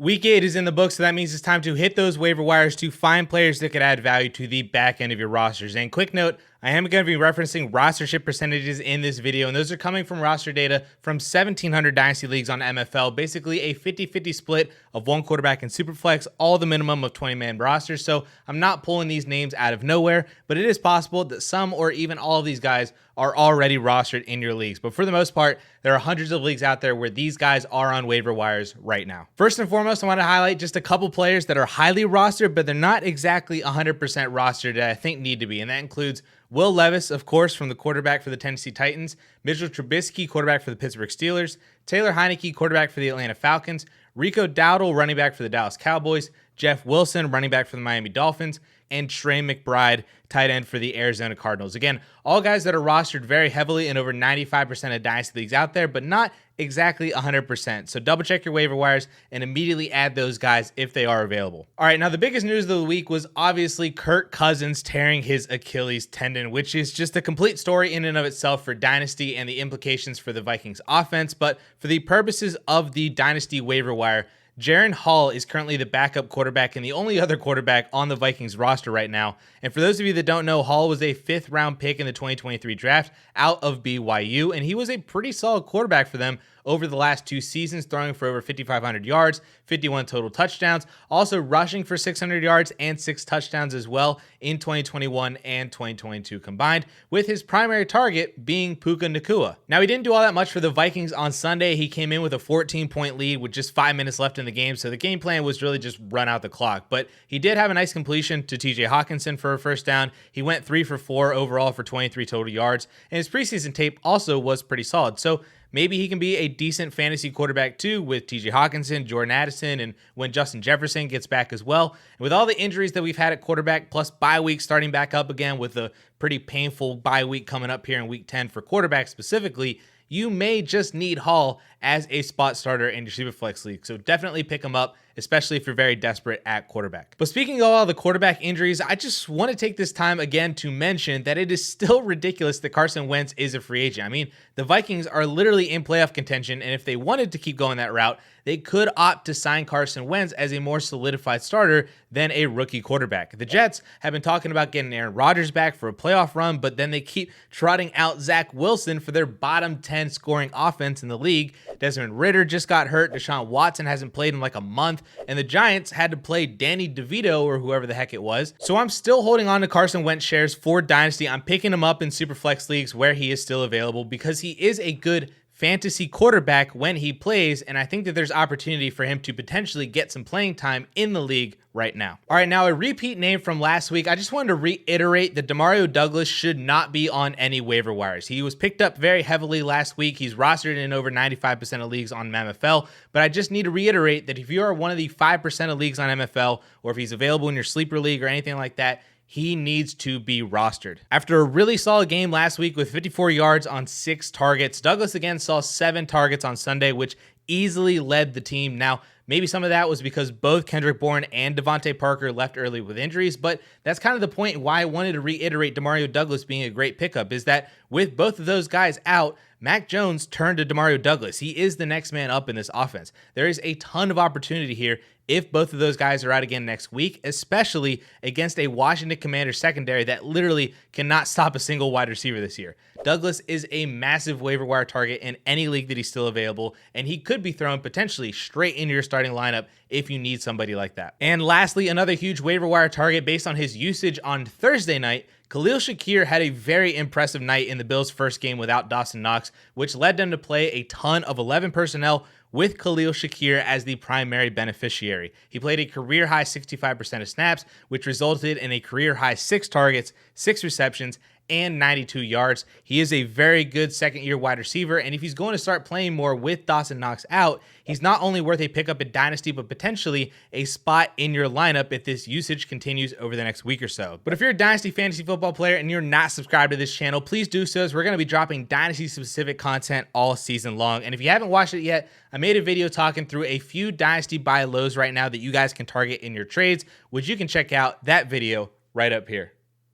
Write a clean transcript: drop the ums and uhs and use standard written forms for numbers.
Week 8 is in the books, so that means it's time to hit those waiver wires to find players that could add value to the back end of your rosters. And quick note, I am going to be referencing rostership percentages in this video, and those are coming from roster data from 1,700 Dynasty leagues on MFL, basically a 50-50 split of one quarterback in Superflex, all the minimum of 20-man rosters. So I'm not pulling these names out of nowhere, but it is possible that some or even all of these guys are already rostered in your leagues. But for the most part, there are hundreds of leagues out there where these guys are on waiver wires right now. First and foremost, I want to highlight just a couple players that are highly rostered, but they're not exactly 100% rostered that I think need to be, and that includes Will Levis, of course, from the quarterback for the Tennessee Titans, Mitchell Trubisky, quarterback for the Pittsburgh Steelers, Taylor Heineke, quarterback for the Atlanta Falcons, Rico Dowdle, running back for the Dallas Cowboys, Jeff Wilson, running back for the Miami Dolphins, and Trey McBride, tight end for the Arizona Cardinals. Again, all guys that are rostered very heavily in over 95% of Dynasty leagues out there, but not exactly 100%. So double check your waiver wires and immediately add those guys if they are available. All right, now the biggest news of the week was obviously Kirk Cousins tearing his Achilles tendon, which is just a complete story in and of itself for Dynasty and the implications for the Vikings offense. But for the purposes of the Dynasty waiver wire, Jaren Hall is currently the backup quarterback and the only other quarterback on the Vikings roster right now. And for those of you that don't know, Hall was a 5th round pick in the 2023 draft out of BYU, and he was a pretty solid quarterback for them over the last 2 seasons, throwing for over 5,500 yards, 51 total touchdowns, also rushing for 600 yards and 6 touchdowns as well in 2021 and 2022 combined, with his primary target being Puka Nacua. Now, he didn't do all that much for the Vikings on Sunday. He came in with a 14-point lead with just 5 minutes left in the game, so the game plan was really just run out the clock. But he did have a nice completion to TJ Hawkinson for a first down. He went 3 for 4 overall for 23 total yards, and his preseason tape also was pretty solid. So maybe he can be a decent fantasy quarterback too with TJ Hawkinson, Jordan Addison, and when Justin Jefferson gets back as well. And with all the injuries that we've had at quarterback, plus bye week starting back up again with a pretty painful bye week coming up here in week 10 for quarterbacks specifically, you may just need Hall as a spot starter in your Superflex league. So definitely pick him up, especially if you're very desperate at quarterback. But speaking of all the quarterback injuries, I just want to take this time again to mention that it is still ridiculous that Carson Wentz is a free agent. I mean, the Vikings are literally in playoff contention, and if they wanted to keep going that route, they could opt to sign Carson Wentz as a more solidified starter than a rookie quarterback. The Jets have been talking about getting Aaron Rodgers back for a playoff run, but then they keep trotting out Zach Wilson for their bottom 10 scoring offense in the league. Desmond Ridder just got hurt. Deshaun Watson hasn't played in like a month, and the Giants had to play Danny DeVito or whoever the heck it was. So I'm still holding on to Carson Wentz shares for Dynasty. I'm picking him up in Superflex leagues where he is still available because he is a good fantasy quarterback when he plays, and I think that there's opportunity for him to potentially get some playing time in the league right now. All right, now a repeat name from last week. I just wanted to reiterate that Demario Douglas should not be on any waiver wires. He was picked up very heavily last week. He's rostered in over 95% of leagues on MFL, but I just need to reiterate that if you are one of the 5% of leagues on MFL, or if he's available in your sleeper league or anything like that, he needs to be rostered. After a really solid game last week with 54 yards on 6 targets, Douglas again saw 7 targets on Sunday, which easily led the team. Now, maybe some of that was because both Kendrick Bourne and Devontae Parker left early with injuries, but that's kind of the point why I wanted to reiterate Demario Douglas being a great pickup, is that with both of those guys out, Mac Jones turned to Demario Douglas. He is the next man up in this offense. There is a ton of opportunity here if both of those guys are out again next week, especially against a Washington Commanders secondary that literally cannot stop a single wide receiver this year. Douglas is a massive waiver wire target in any league that he's still available, and he could be thrown potentially straight into your starting lineup if you need somebody like that. And lastly, another huge waiver wire target based on his usage on Thursday night, Khalil Shakir had a very impressive night in the Bills' first game without Dawson Knox, which led them to play a ton of 11 personnel with Khalil Shakir as the primary beneficiary. He played a career-high 65% of snaps, which resulted in a career-high 6 targets, 6 receptions, and 92 yards. He is a very good second-year wide receiver, and if he's going to start playing more with Dawson Knox out, he's not only worth a pickup in Dynasty, but potentially a spot in your lineup if this usage continues over the next week or so. But if you're a Dynasty fantasy football player and you're not subscribed to this channel, please do so, as we're going to be dropping Dynasty-specific content all season long. And if you haven't watched it yet, I made a video talking through a few Dynasty buy lows right now that you guys can target in your trades, which you can check out that video right up here.